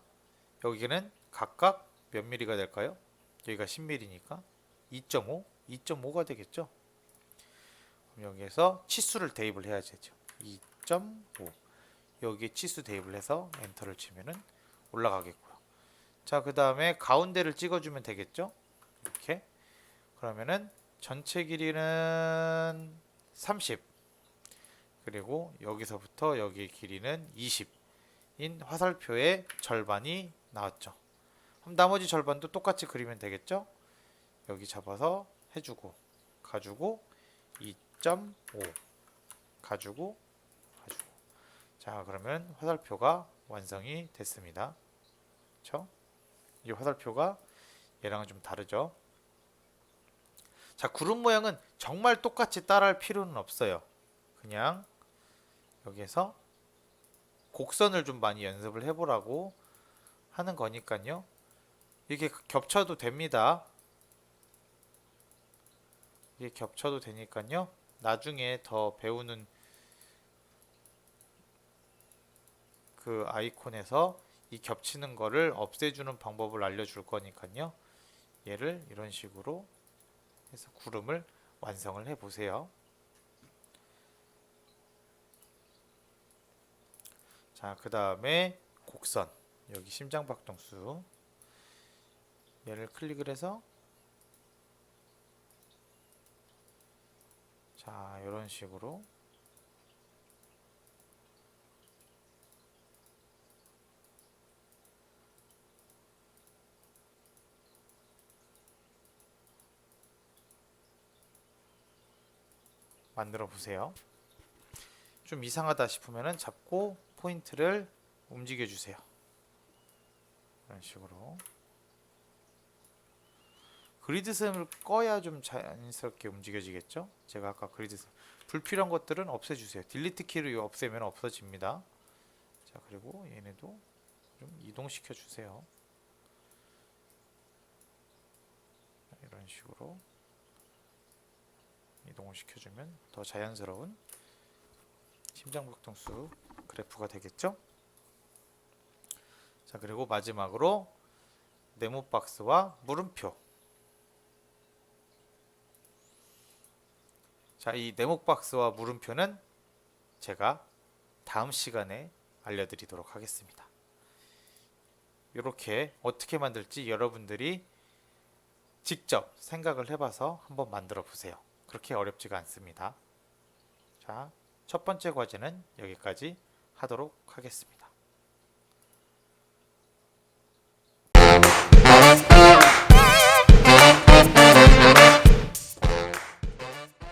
여기는 각각 몇 mm가 될까요? 여기가 10mm니까 2.5, 2.5가 되겠죠. 그럼 여기에서 치수를 대입을 해야 되죠. 2.5. 여기에 치수 대입을 해서 엔터를 치면은 올라가겠고요. 자, 그 다음에 가운데를 찍어주면 되겠죠. 이렇게. 그러면은 전체 길이는 30. 그리고 여기서부터 여기의 길이는 20인 화살표의 절반이 나왔죠. 그럼 나머지 절반도 똑같이 그리면 되겠죠. 여기 잡아서 해주고 가지고 2.5 가지고 자, 그러면 화살표가 완성이 됐습니다. 그렇죠? 이 화살표가 얘랑은 좀 다르죠. 자, 구름 모양은 정말 똑같이 따라할 필요는 없어요. 그냥 여기에서 곡선을 좀 많이 연습을 해보라고 하는 거니까요. 이게 겹쳐도 됩니다. 이게 겹쳐도 되니까요. 나중에 더 배우는 그 아이콘에서 이 겹치는 거를 없애주는 방법을 알려줄 거니까요. 얘를 이런 식으로 해서 구름을 완성을 해 보세요. 자, 그 다음에 곡선, 여기 심장박동수, 얘를 클릭을 해서 자, 이런 식으로 만들어 보세요. 좀 이상하다 싶으면 잡고 포인트를 움직여 주세요. 이런 식으로 그리드선을 꺼야 좀 자연스럽게 움직여지겠죠. 제가 아까 그리드선 불필요한 것들은 없애주세요. 딜리트 키를 없애면 없어집니다. 자, 그리고 얘네도 좀 이동시켜 주세요. 이런 식으로 이동을 시켜주면 더 자연스러운 심장박동수 그래프가 되겠죠. 자, 그리고 마지막으로 네모 박스와 물음표. 자, 이 네모 박스와 물음표는 제가 다음 시간에 알려드리도록 하겠습니다. 이렇게 어떻게 만들지 여러분들이 직접 생각을 해봐서 한번 만들어 보세요. 그렇게 어렵지가 않습니다. 자, 첫 번째 과제는 여기까지 하도록 하겠습니다.